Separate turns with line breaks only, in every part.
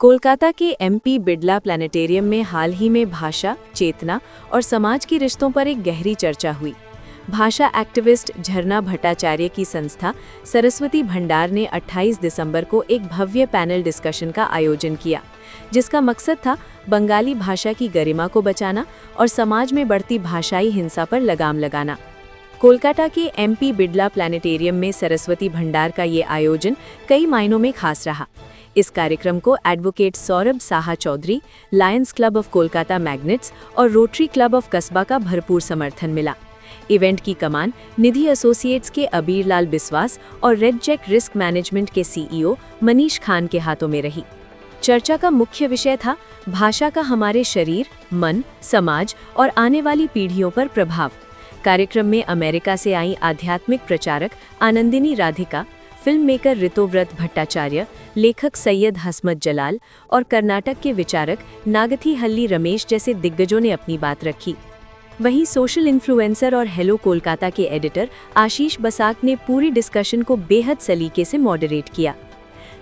कोलकाता के MP Birla planetarium में हाल ही में भाषा, चेतना और समाज के रिश्तों पर एक गहरी चर्चा हुई। भाषा एक्टिविस्ट झरना भट्टाचार्य की संस्था सरस्वती भंडार ने 28 दिसंबर को एक भव्य पैनल डिस्कशन का आयोजन किया, जिसका मकसद था बंगाली भाषा की गरिमा को बचाना और समाज में बढ़ती भाषाई हिंसा पर लगाम लगाना। कोलकाता के एमपी बिड़ला प्लानिटेरियम में सरस्वती भंडार का ये आयोजन कई मायनों में खास रहा। इस कार्यक्रम को advocate Saurabh Saha Chowdhury, lions club of Kolkata magnets और रोटरी क्लब ऑफ कस्बा का भरपूर समर्थन मिला। इवेंट की कमान निधि एसोसिएट्स के अबीर लाल बिस्वास और रेड चेक रिस्क मैनेजमेंट के सीईओ मनीष खान के हाथों में रही। चर्चा का मुख्य विषय था भाषा का हमारे शरीर, मन, समाज और आने वाली पीढ़ियों पर प्रभाव। कार्यक्रम में अमेरिका से आई आध्यात्मिक प्रचारक आनंदिनी राधिका, फिल्म मेकर ऋतुव्रत भट्टाचार्य, लेखक सैयद हसमत जलाल और कर्नाटक के विचारक नागथी हल्ली रमेश जैसे दिग्गजों ने अपनी बात रखी। वहीं सोशल इन्फ्लुएंसर और हेलो कोलकाता के एडिटर आशीष बसाक ने पूरी डिस्कशन को बेहद सलीके से मॉडरेट किया।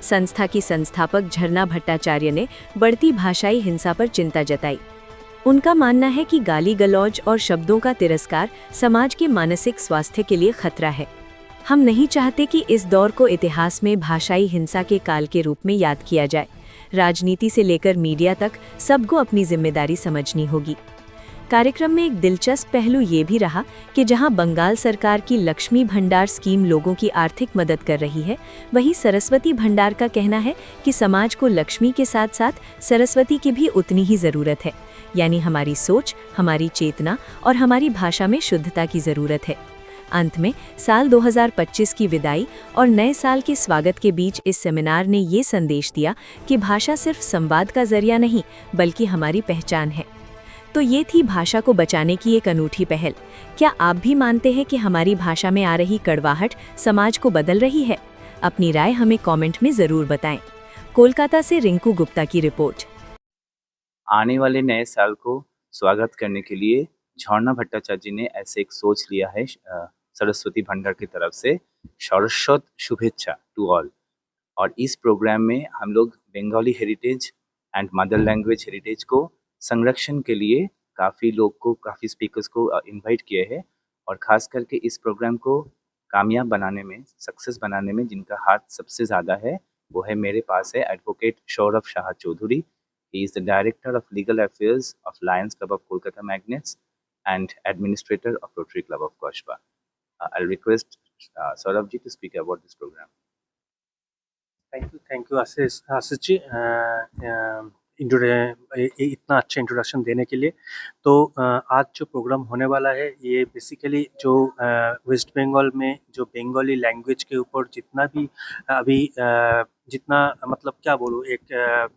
संस्था की संस्थापक झरना भट्टाचार्य ने बढ़ती भाषाई हिंसा पर चिंता जताई। उनका मानना है कि गाली गलौज और शब्दों का तिरस्कार समाज के मानसिक स्वास्थ्य के लिए खतरा है। हम नहीं चाहते कि इस दौर को इतिहास में भाषाई हिंसा के काल के रूप में याद किया जाए। राजनीति से लेकर मीडिया तक सबको अपनी जिम्मेदारी समझनी होगी। कार्यक्रम में एक दिलचस्प पहलू ये भी रहा कि जहां बंगाल सरकार की लक्ष्मी भंडार स्कीम लोगों की आर्थिक मदद कर रही है, वहीं सरस्वती भंडार का कहना है कि समाज को लक्ष्मी के साथ साथ सरस्वती की भी उतनी ही ज़रूरत है, यानी हमारी सोच, हमारी चेतना और हमारी भाषा में शुद्धता की ज़रूरत है। अंत में साल 2025 की विदाई और नए साल के स्वागत के बीच इस सेमिनार ने ये संदेश दिया कि भाषा सिर्फ संवाद का जरिया नहीं, बल्कि हमारी पहचान है। तो ये थी भाषा को बचाने की एक अनूठी पहल। क्या आप भी मानते हैं कि हमारी भाषा में आ रही कड़वाहट समाज को बदल रही है? अपनी राय हमें कमेंट में ज़रूर बताएं। कोलकाता से रिंकू गुप्ता की रिपोर्ट।
आने वाले नए साल को स्वागत करने के लिए झरना भट्टाचार्य जी ने ऐसे एक सोच लिया है सरस्वती भंडार की तरफ से, सरस्वत शुभेच्छा टू ऑल। और इस प्रोग्राम में हम लोग Bengali heritage and mother language heritage को संरक्षण के लिए काफ़ी लोग को, काफ़ी स्पीकर्स को इनवाइट किए हैं। और ख़ास करके इस प्रोग्राम को कामयाब बनाने में, सक्सेस बनाने में जिनका हाथ सबसे ज़्यादा है, वो है मेरे पास है advocate Saurabh Saha Chowdhury. He is the Director of Legal Affairs of Lions Club of Kolkata Magnets and Administrator of Rotary Club of Kashba. I'll request Saurabh ji to speak about this program.
Thank you Ashish ji इतना अच्छा introduction देने के लिए। तो आज जो programme होने वाला है ये बेसिकली जो वेस्ट बंगाल में जो बंगाली लैंग्वेज के ऊपर जितना भी अभी जितना मतलब क्या बोलूँ, एक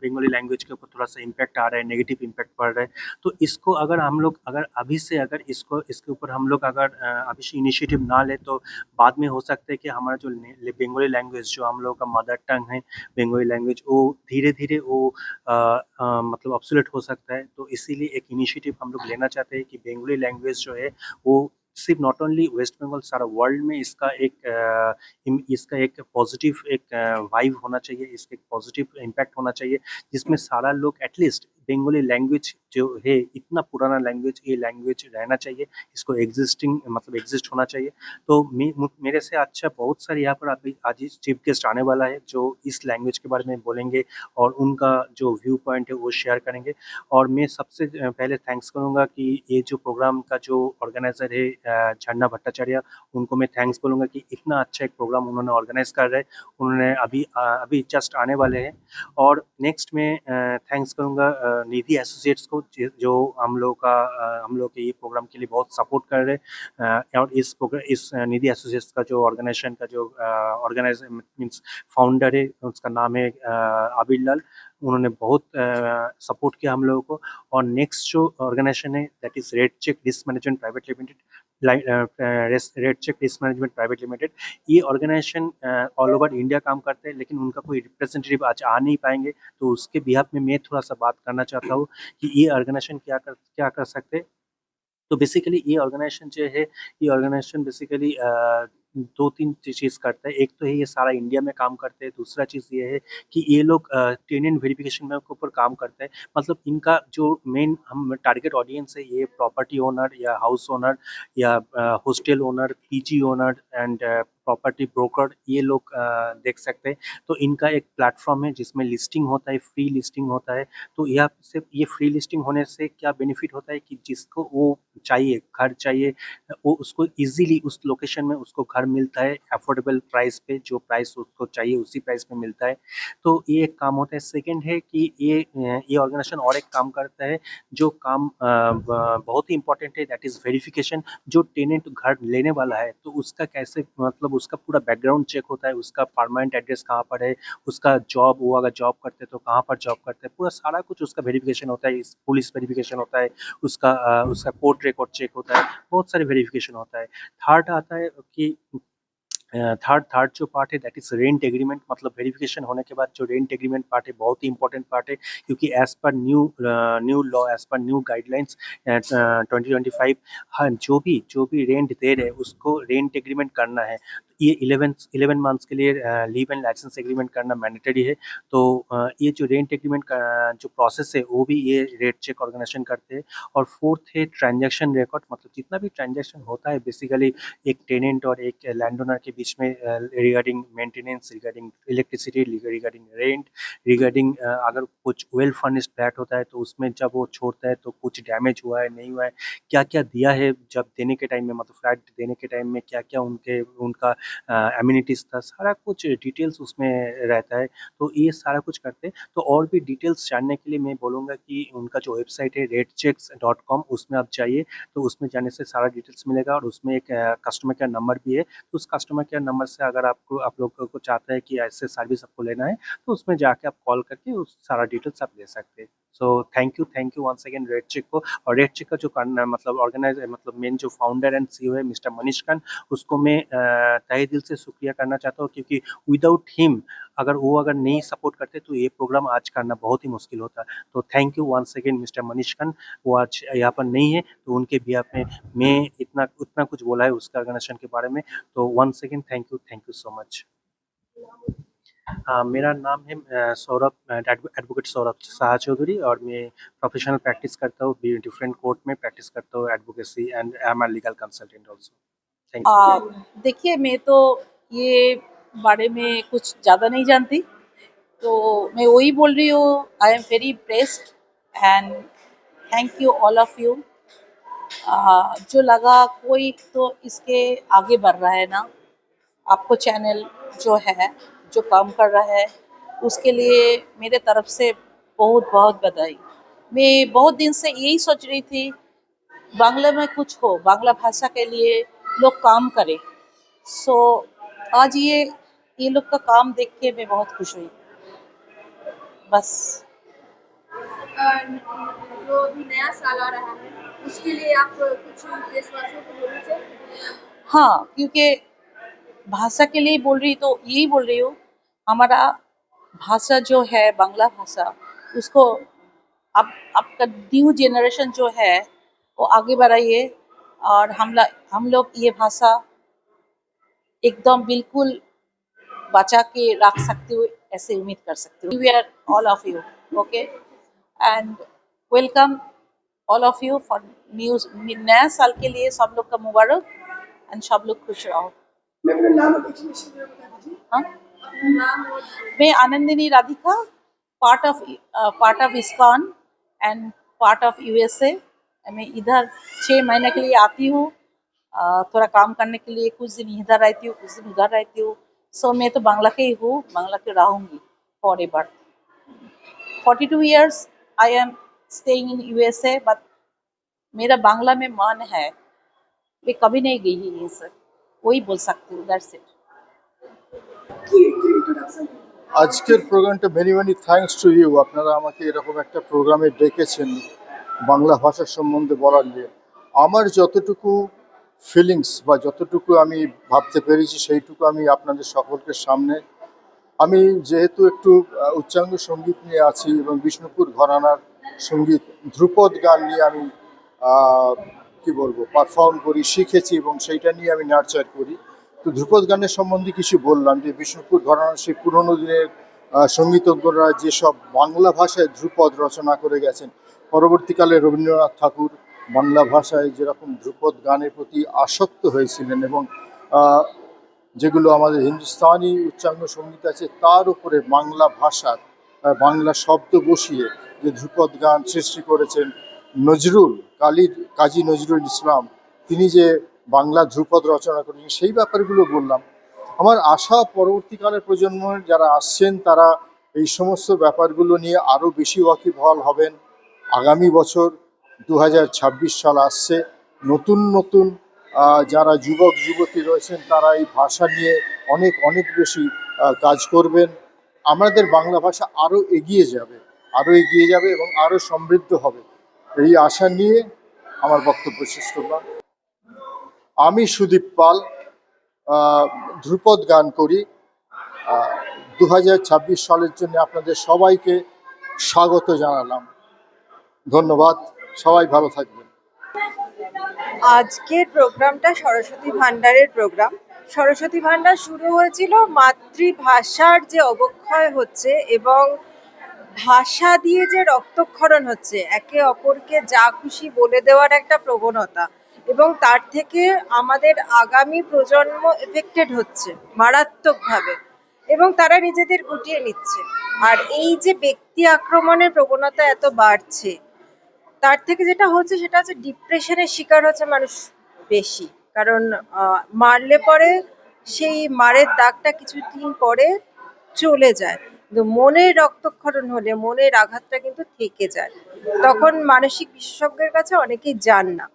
बंगाली लैंग्वेज के ऊपर थोड़ा सा इम्पैक्ट आ रहा है, नेगेटिव इम्पैक्ट पड़ रहा है। तो इसको अगर हम लोग अभी से इसके ऊपर हम लोग अभी से इनिशिएटिव ना ले तो बाद में हो सकता है कि हमारा जो बंगाली लैंग्वेज जो हम लोग का मदर टंग है बंगाली लैंग्वेज, वो धीरे धीरे वो मतलब ऑब्सोलेट हो सकता है। तो इसीलिए एक इनिशिएटिव हम लोग लेना चाहते हैं कि बंगाली लैंग्वेज जो है वो सिर्फ नॉट ओनली वेस्ट बंगाल, सारा वर्ल्ड में इसका एक पॉजिटिव एक वाइब होना चाहिए, इसका एक पॉजिटिव इम्पैक्ट होना चाहिए, जिसमें सारा लोग एटलीस्ट बंगाली लैंग्वेज जो है, इतना पुराना लैंग्वेज, ये लैंग्वेज रहना चाहिए, इसको एग्जिस्ट होना चाहिए। तो मेरे से अच्छा बहुत सारे यहाँ पर अभी आज चीफ गेस्ट आने वाला है जो इस लैंग्वेज के बारे में बोलेंगे और उनका जो व्यू पॉइंट है वो शेयर करेंगे। और मैं सबसे पहले थैंक्स करूँगा कि ये जो प्रोग्राम का जो ऑर्गेनाइजर है झरना भट्टाचार्य, उनको मैं थैंक्स बोलूँगा कि इतना अच्छा एक प्रोग्राम उन्होंने ऑर्गेनाइज कर रहे हैं। उन्होंने अभी जस्ट आने वाले हैं। और नेक्स्ट में थैंक्स करूँगा निधि एसोसिएट्स को जो हम लोग के ये प्रोग्राम के लिए बहुत सपोर्ट कर रहे हैं। और इस निधि एसोसिएट्स का जो ऑर्गेनाइजेशन का जो ऑर्गेनाइजर मीन्स फाउंडर है, उसका नाम है अबीर लाल। उन्होंने बहुत सपोर्ट किया हम लोगों को। और नेक्स्ट जो ऑर्गेनाइजेशन है that is red check risk management private limited, red check risk management private limited. ये ऑर्गेनाइजेशन ऑल ओवर इंडिया काम करते हैं, लेकिन उनका कोई रिप्रेजेंटेटिव आज आ नहीं पाएंगे। तो उसके बिहाफ में मैं थोड़ा सा बात करना चाहता हूँ कि ये ऑर्गेनाइजेशन क्या कर सकते हैं। तो बेसिकली ये ऑर्गेनाइजेशन जो है, ये ऑर्गेनाइजेशन बेसिकली दो तीन चीज़ करता है। एक तो है ये सारा इंडिया में काम करते हैं, दूसरा चीज़ ये है कि ये लोग टेनेंट वेरिफिकेशन में के ऊपर काम करते हैं। मतलब इनका जो मेन हम टारगेट ऑडियंस है ये प्रॉपर्टी ओनर या हाउस ओनर या hostel owner, PG owner and property broker, ये लोग देख सकते हैं। तो इनका एक प्लेटफॉर्म है जिसमें लिस्टिंग होता है, फ्री लिस्टिंग होता है। तो यह सिर्फ ये फ्री लिस्टिंग होने से क्या बेनिफिट होता है कि जिसको वो चाहिए, घर चाहिए, वो उसको इजीली उस लोकेशन में उसको घर मिलता है अफोर्डेबल प्राइस पे। जो प्राइस उसको चाहिए उसी प्राइस पे मिलता है। तो ये एक काम होता है। सेकंड है कि ये ऑर्गेनाइजेशन और एक काम करता है जो काम बहुत ही इंपॉर्टेंट है, दैट इज वेरिफिकेशन। जो टेनेंट घर लेने वाला है तो उसका कैसे, मतलब उसका पूरा बैकग्राउंड चेक होता है, उसका परमानेंट एड्रेस कहाँ पर है, उसका जॉब, वो अगर जॉब करते हैं तो कहाँ पर जॉब करते हैं, पूरा सारा कुछ उसका वेरिफिकेशन होता है। पुलिस वेरिफिकेशन होता है, उसका कोर्ट रिकॉर्ड चेक होता है, बहुत सारे वेरिफिकेशन होता है। थर्ड आता है कि थर्ड थर्ड जो पार्ट है दैट इज रेंट एग्रीमेंट। मतलब वेरिफिकेशन होने के बाद जो रेंट एग्रीमेंट पार्ट है बहुत ही इंपॉर्टेंट पार्ट है, क्योंकि as per new law, as per new guidelines 2025, हाँ, जो भी रेंट दे रहे हैं उसको रेंट एग्रीमेंट करना है। ये 11 मंथ्स के लिए लीव एंड लाइसेंस एग्रीमेंट करना मैंडेटरी है। तो ये जो रेंट एग्रीमेंट का जो प्रोसेस है वो भी ये रेट चेक ऑर्गेनाइजेशन करते हैं। और फोर्थ है ट्रांजैक्शन रिकॉर्ड। मतलब जितना भी ट्रांजैक्शन होता है बेसिकली एक टेनेंट और एक लैंड ओनर के बीच में, regarding maintenance, regarding electricity, regarding rent, regarding अगर कुछ वेल फर्निश्ड फ्लैट होता है तो उसमें जब वो छोड़ता है तो कुछ डैमेज हुआ है नहीं हुआ है, क्या क्या दिया है जब देने के टाइम में, मतलब फ्लैट देने के टाइम में क्या क्या उनका एमिनिटीज था, सारा कुछ डिटेल्स उसमें रहता है। तो ये सारा कुछ करते हैं। तो और भी डिटेल्स जानने के लिए मैं बोलूँगा कि उनका जो वेबसाइट है ratechecks.com, उसमें आप जाइए। तो उसमें जाने से सारा डिटेल्स मिलेगा और उसमें एक कस्टमर केयर नंबर भी है। तो उस कस्टमर केयर नंबर से अगर आप लोग को चाहते हैं कि ऐसे सर्विस आपको लेना है तो उसमें जाके आप कॉल करके उस सारा डिटेल्स आप ले सकते हैं। So thank you once again red check को। और रेड चेक का जो मतलब ऑर्गेनाइज, मतलब मेन जो फाउंडर एंड सीईओ है मिस्टर मनीष खान, उसको मैं तहे दिल से शुक्रिया करना चाहता हूँ, क्योंकि विदाउट हिम अगर नहीं सपोर्ट करते तो ये प्रोग्राम आज करना बहुत ही मुश्किल होता। तो thank you once again mister Manish Khan. वो आज यहाँ पर नहीं है तो उनके बिहाफ में मैं उतना कुछ बोला है उसका ऑर्गेनाइजेशन के बारे में। तो once again thank you so much. मेरा नाम है सौरभ, एडवोकेट सौरभ शाह चौधरी, और मैं प्रोफेशनल प्रैक्टिस करता हूँ, डिफरेंट कोर्ट में प्रैक्टिस करता हूँ advocacy, and I am a legal consultant also. Thank you.
देखिए, मैं तो ये बारे में कुछ ज़्यादा नहीं जानती, तो मैं वही बोल रही हूँ। I am very impressed and thank you all of you. जो लगा कोई तो इसके आगे बढ़ रहा है ना, आपको चैनल जो है, जो काम कर रहा है, उसके लिए मेरे तरफ से बहुत बहुत बधाई। मैं बहुत दिन से यही सोच रही थी बांग्ला में कुछ हो, बांग्ला भाषा के लिए लोग काम करें। सो आज ये लोग का काम देख के मैं बहुत खुश हुई। बस
जो अभी नया साल आ रहा है उसके लिए आप कुछ देशवासियों को बोलना चाहिए?
हाँ, क्योंकि भाषा के लिए बोल रही तो यही बोल रही हूँ, हमारा भाषा जो है बांग्ला भाषा, उसको अब आपका न्यू जनरेशन जो है वो आगे बढ़ाइए। और हम लोग ये भाषा एकदम बिल्कुल बचा के रख सकते हो, ऐसे उम्मीद कर सकते हो। We are all of you okay and welcome all of you for news. नया साल के लिए सब लोग का मुबारक एंड सब लोग खुश रहो। हाँ, मैं Anandini Radhika, part of ISKCON and part of USA. मैं इधर 6 महीने के लिए आती हूँ, थोड़ा काम करने के लिए। कुछ दिन इधर रहती हूँ, कुछ दिन उधर रहती हूँ। सो मैं तो बांग्ला के ही हूँ, बांग्ला के रहूँगी for ever. 42 years I am staying in USA, but मेरा बांग्ला में मन है, मैं कभी नहीं गई है ये सब, वही बोल सकती हूँ। That's it.
আজকের প্রোগ্রামটা very very thanks to you. আপনারা আমাকে এরকম একটা প্রোগ্রামে ডেকেছেন বাংলা ভাষা সম্বন্ধে বলার নিয়ে। আমার যতটুকু ফিলিংস বা যতটুকু আমি ভাবতে পেরেছি সেইটুকু আমি আপনাদের সকলকে সামনে, আমি যেহেতু একটু উচ্চাঙ্গ সঙ্গীত নিয়ে আছি এবং বিষ্ণুপুর ঘরানার সঙ্গীত ধ্রুপদ গান নিয়ে আমি কি বলবো পারফর্ম করি, শিখেছি এবং সেইটা নিয়ে আমি নার্চার করি। তো ধ্রুপদ গানের সম্বন্ধে কিছু বললাম যে বিষ্ণুপুর ঘরানার সেই পুরনো দিনের সঙ্গীতজ্ঞরা যেসব বাংলা ভাষায় ধ্রুপদ রচনা করে গেছেন, পরবর্তীকালে রবীন্দ্রনাথ ঠাকুর বাংলা ভাষায় যেরকম ধ্রুপদ গানের প্রতি আসক্ত হয়েছিলেন এবং যেগুলো আমাদের হিন্দুস্তানি উচ্চাঙ্গ সঙ্গীত আছে তার উপরে বাংলা ভাষার বাংলা শব্দ বসিয়ে যে ধ্রুপদ গান সৃষ্টি করেছেন কাজী নজরুল ইসলাম, তিনি যে বাংলা ধ্রুপদ রচনা করেছেন সেই ব্যাপারগুলো বললাম। আমার আশা পরবর্তীকালের প্রজন্মের যারা আসছেন তারা এই সমস্ত ব্যাপারগুলো নিয়ে আরও বেশি ওয়াকিবহাল হবেন। আগামী বছর 2026 সাল আসছে, নতুন নতুন যারা যুবক যুবতী রয়েছেন তারা এই ভাষা নিয়ে অনেক অনেক বেশি কাজ করবেন। আমাদের বাংলা ভাষা আরও এগিয়ে যাবে এবং আরও সমৃদ্ধ হবে, এই আশা নিয়ে আমার বক্তব্য শেষ করলাম। আমি সুদীপ পাল, ধ্রুপদ গান করি। 2026 সালের জন্য আপনাদের সবাইকে স্বাগত জানালাম। ধন্যবাদ, সবাই ভালো থাকবেন।
আজকের প্রোগ্রামটা সরস্বতী ভান্ডারের প্রোগ্রাম। সরস্বতী ভান্ডার শুরু হয়েছিল মাতৃভাষার যে অবক্ষয় হচ্ছে এবং ভাষা দিয়ে যে রক্তক্ষরণ হচ্ছে, একে অপরকে যা খুশি বলে দেওয়ার একটা প্রবণতা, এবং তার থেকে আমাদের আগামী প্রজন্ম এফেক্টেড হচ্ছে মারাত্মকভাবে এবং তারা নিজেদের গুটিয়ে নিচ্ছে। আর এই যে ব্যক্তি আক্রমণের প্রবণতা এত বাড়ছে, তার থেকে যেটা হচ্ছে সেটা হচ্ছে ডিপ্রেশনের শিকার হচ্ছে মানুষ বেশি। কারণ মারলে পরে সেই মারের দাগটা কিছুদিন পরে চলে যায়, কিন্তু মনের রক্তক্ষরণ হলে মনের আঘাতটা কিন্তু থেকে যায়, তখন মানসিক বিশেষজ্ঞের কাছে অনেকেই যান না।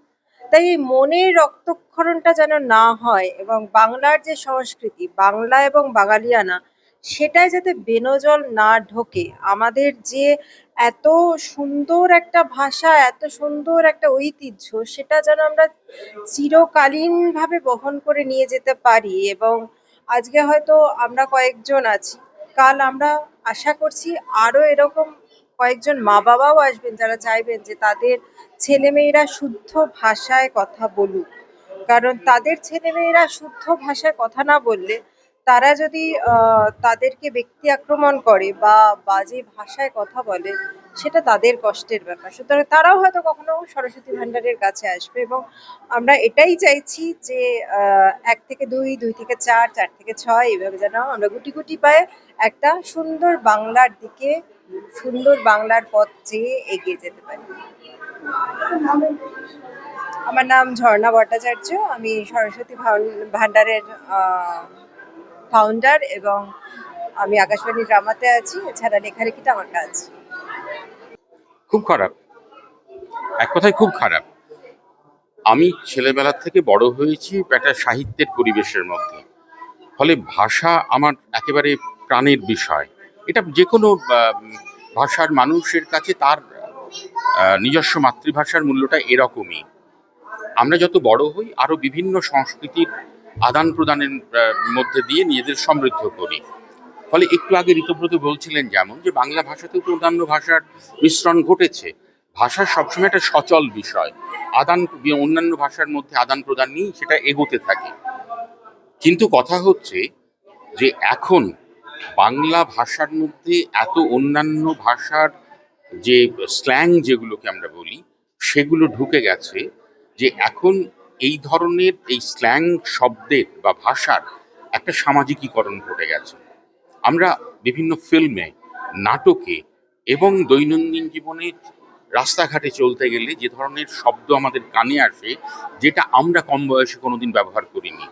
তাই এই মনের রক্তক্ষরণটা যেন না হয় এবং বাংলার যে সংস্কৃতি, বাংলা এবং বাঙালিয়ানা, সেটাই যাতে বেনজল না ঢোকে। আমাদের যে এত সুন্দর একটা ভাষা, এত সুন্দর একটা ঐতিহ্য, সেটা যেন আমরা চিরকালীনভাবে বহন করে নিয়ে যেতে পারি। এবং আজকে হয়তো আমরা কয়েকজন আছি, কাল আমরা আশা করছি আরো এরকম কয়েকজন মা বাবাও আসবেন যারা চাইবেন যে তাদের ছেলেমেয়েরা শুদ্ধ ভাষায় কথা বলুক। কারণ তাদের ছেলেমেয়েরা শুদ্ধ ভাষায় কথা না বললে, তারা যদি তাদেরকে ব্যক্তি আক্রমণ করে বা বাজে ভাষায় কথা বলে, সেটা তাদের কষ্টের ব্যাপার। সুতরাং তারাও হয়তো কখনো সরস্বতী ভান্ডারের কাছে আসবে এবং আমরা এটাই চাইছি যে 1 থেকে 2, 2 থেকে 4, 4 থেকে 6 এইভাবে যেন আমরা গুটি গুটি পায়ে একটা সুন্দর বাংলার দিকে, সুন্দর বাংলার পথ চেয়ে এগিয়ে যেতে পারি। আমার নাম ঝর্ণা ভট্টাচার্য, আমি সরস্বতী ভান্ডারের ফাউন্ডার এবং আমি আকাশবাণী ড্রামাতে আছি। এছাড়া লেখালেখিটা আমার কাজ।
খুব খারাপ, এক কথায় খুব খারাপ। আমি ছেলেবেলা থেকে বড় হয়েছি একটা সাহিত্যের পরিবেশের মধ্যে, ফলে ভাষা আমার একেবারে প্রাণের বিষয়। এটা যে কোনো ভাষার মানুষের কাছে তার নিজস্ব মাতৃভাষার মূল্যটা এরকমই। আমরা যত বড় হই আরো বিভিন্ন সংস্কৃতির আদান প্রদানের মধ্যে দিয়ে নিজেদের সমৃদ্ধ করি। ফলে একটু আগে ঋতব্রত বলছিলেন যেমন, যে বাংলা ভাষাতেও তো অন্যান্য ভাষার মিশ্রণ ঘটেছে। ভাষা সবসময় একটা সচল বিষয়, অন্যান্য ভাষার মধ্যে আদান প্রদান নিয়ে সেটা এগোতে থাকে। কিন্তু কথা হচ্ছে যে এখন বাংলা ভাষার মধ্যে এত অন্যান্য ভাষার যে স্ল্যাং যেগুলোকে আমরা বলি, সেগুলো ঢুকে গেছে, যে এখন এই ধরনের এই স্ল্যাং শব্দের বা ভাষার একটা সামাজিকীকরণ ঘটে গেছে। আমরা বিভিন্ন ফিল্মে, নাটকে এবং দৈনন্দিন জীবনে রাস্তাঘাটে চলতে গেলে যে ধরনের শব্দ আমাদের কানে আসে, যেটা আমরা কম বয়সে কোনোদিন ব্যবহার করিনি,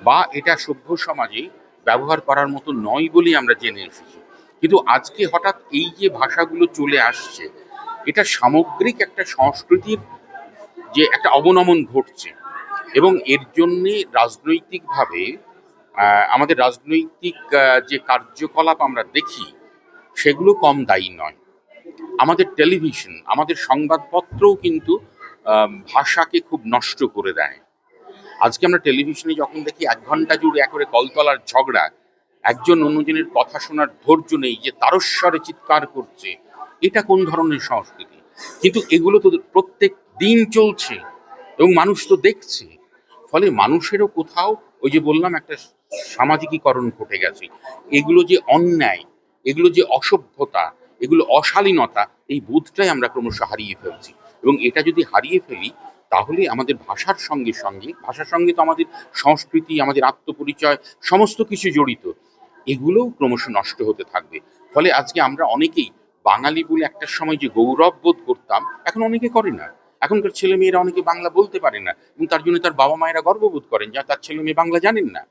বা এটা সভ্য সমাজে ব্যবহার করার মতো নয় বলেই আমরা জেনে এসেছি। কিন্তু আজকে হঠাৎ এই যে ভাষাগুলো চলে আসছে, এটা সামগ্রিক একটা সংস্কৃতির যে একটা অবনমন ঘটছে, এবং এর জন্যে রাজনৈতিকভাবে আমাদের রাজনৈতিক যে কার্যকলাপ আমরা দেখি, সেগুলো কম দায়ী নয়। আমাদের টেলিভিশন, আমাদের সংবাদপত্রও কিন্তু ভাষাকে খুব নষ্ট করে দেয়। আজকে আমরা টেলিভিশনে যখন দেখি 1 ঘন্টা জুড়ে একবারে কলতলার ঝগড়া, একজন অন্যজনের কথা শোনার ধৈর্য নেই, যে তারস্বরে চিৎকার করছে, এটা কোন ধরনের সংস্কৃতি? কিন্তু এগুলো তো প্রত্যেক দিন চলছে এবং মানুষ তো দেখছে। ফলে মানুষেরও কোথাও ওই যে বললাম একটা সামাজিকীকরণ ঘটে গেছে। এগুলো যে অন্যায়, এগুলো যে অসভ্যতা, এগুলো অশালীনতা, এই বোধটাই আমরা ক্রমশ হারিয়ে ফেলছি। এবং এটা যদি হারিয়ে ফেলি তাহলে আমাদের ভাষার সঙ্গে সঙ্গে, ভাষার সঙ্গে তো আমাদের সংস্কৃতি, আমাদের আত্মপরিচয় সমস্ত কিছু জড়িত, এগুলোও ক্রমশ নষ্ট হতে থাকবে। ফলে আজকে আমরা অনেকেই বাঙালি বলে একটা সময় যে গৌরব বোধ করতাম, এখন অনেকে করে না। এখনকার ছেলে মেয়েরা অনেকে বাংলা বলতে পারে না, এবং তার জন্য তার বাবা মায়েরা গর্ববোধ করেন যে তার ছেলে মেয়ে বাংলা জানেন না।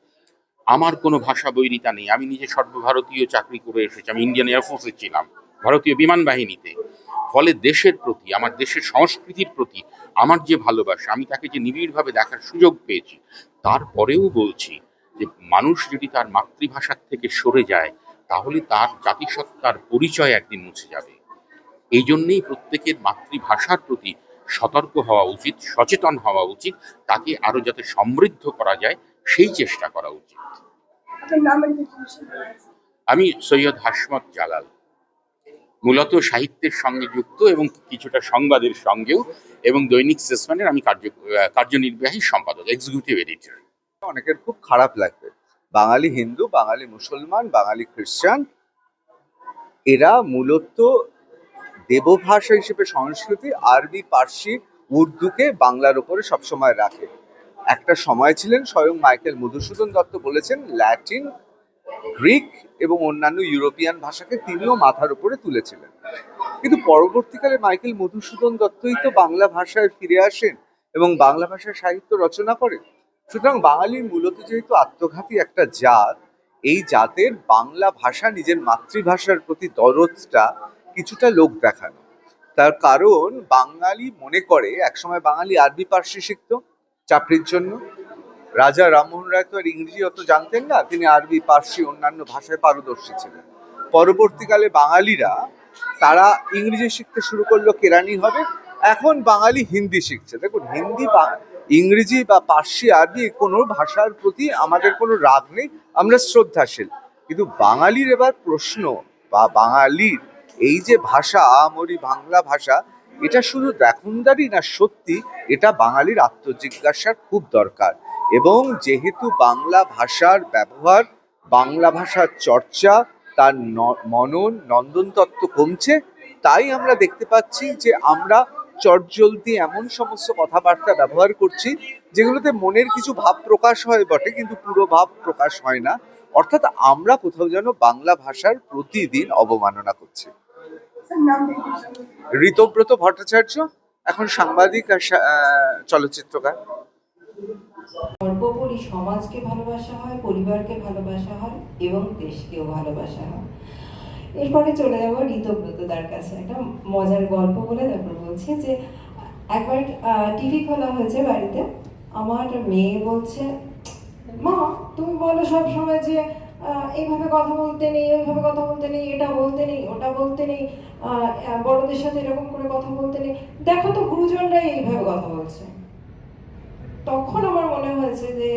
আমার কোনো ভাষা বৈরিতা নেই। আমি নিজে সর্বভারতীয় চাকরি করে এসেছি, আমি ইন্ডিয়ান এয়ারফোর্সে ছিলাম, ভারতীয় বিমান বাহিনীতে। ফলে দেশের প্রতি, আমার দেশের সংস্কৃতির প্রতি আমার যে ভালোবাসা, আমি তাকে যে নিবিড়ভাবে দেখার সুযোগ পেয়েছি, তারপরেও বলছি যে মানুষ যদি তার মাতৃভাষার থেকে সরে যায় তাহলে তার জাতিসত্তার পরিচয় একদিন মুছে যাবে। এই জন্যেই প্রত্যেকের মাতৃভাষার প্রতি সতর্ক হওয়া উচিত, সচেতন হওয়া উচিত, তাকে আরো যাতে সমৃদ্ধ করা যায় সেই চেষ্টা করা উচিত। আমি সৈয়দ হাসমত জালাল, মূলত সাহিত্যের সঙ্গে যুক্ত এবং কিছুটা সংবাদের সঙ্গেও, এবং দৈনিক স্টেটসম্যানের আমি কার্যনির্বাহী সম্পাদক, এক্সিকিউটিভ এডিটর।
অনেকের খুব খারাপ লাগবে, বাঙালি হিন্দু, বাঙালি মুসলমান, বাঙালি খ্রিস্টান, এরা মূলত দেবভাষা হিসেবে সংস্কৃতি আরবি, পার্সি, উর্দুকে বাংলার উপরে সবসময় রাখে। একটা সময় ছিলেন, স্বয়ং মাইকেল মধুসূদন দত্ত বলেছেন, ল্যাটিন, গ্রিক এবং অন্যান্য ইউরোপিয়ান ভাষাকে তিনিও মাথার উপরে তুলেছিলেন। কিন্তু পরবর্তীকালে মাইকেল মধুসূদন দত্তই তো বাংলা ভাষায় ফিরে আসেন এবং বাংলা ভাষায় সাহিত্য রচনা করেন। সুতরাং বাঙালির মূলত যেহেতু আত্মঘাতী একটা জাত, এই জাতের বাংলা ভাষা, নিজের মাতৃভাষার প্রতি দরদটা কিছুটা লোক দেখানো। তার কারণ বাঙালি মনে করে, একসময় বাঙালি আরবি পার্সি শিখতো চাকরির জন্য। রাজা রামমোহন রায় তো আর ইংরেজি অত জানতেন না, তিনি আরবি, পার্সি, অন্যান্য ভাষায় পারদর্শী ছিলেন। পরবর্তীকালে বাঙালিরা তারা ইংরেজি শিখতে শুরু করলো, কেরানি হবে। এখন বাঙালি হিন্দি শিখছে। দেখুন, হিন্দি বা ইংরেজি বা পার্সি, আরবি কোনো ভাষার প্রতি আমাদের কোনো রাগ নেই, আমরা শ্রদ্ধাশীল। কিন্তু বাঙালির এবার প্রশ্ন, বা বাঙালির এই যে ভাষা, আমরি বাংলা ভাষা, এটা শুধু দেখনদারি না, সত্যি এটা বাঙালির আত্মজিজ্ঞাসার খুব দরকার। এবং যেহেতু বাংলা ভাষার ব্যবহার, বাংলা ভাষার চর্চা, তার মনন নন্দন তত্ত্ব কমছে, তাই আমরা দেখতে পাচ্ছি যে আমরা চটজলদি এমন সমস্ত কথাবার্তা ব্যবহার করছি যেগুলোতে মনের কিছু ভাব প্রকাশ হয় বটে, কিন্তু পুরো ভাব প্রকাশ হয় না। অর্থাৎ আমরা কোথাও যেন বাংলা ভাষার প্রতিদিন অবমাননা করছি। ঋতব্রত ভট্টাচার্য, এখন সাংবাদিক আর চলচ্চিত্রকার।
সর্বোপরি সমাজকে ভালোবাসা হয়, পরিবারকে ভালোবাসা হয় এবং দেশকেও ভালোবাসা হয়। এরপরে চলে যাবো ঋতব্রতদার কাছে। একটা মজার গল্প বলে তারপর বলছি যে একবার টিভি খোলা হয়েছে বাড়িতে, আমার মেয়ে বলছে, মা তুমি বলো সব সময় যে এইভাবে কথা বলতে নেই, ওইভাবে কথা বলতে নেই, এটা বলতে নেই, ওটা বলতে নেই, বড়দের সাথে এরকম করে কথা বলতে নেই, দেখো তো গুরুজনরাই এইভাবে কথা বলছে। তখন আমার মনে হয়েছে যে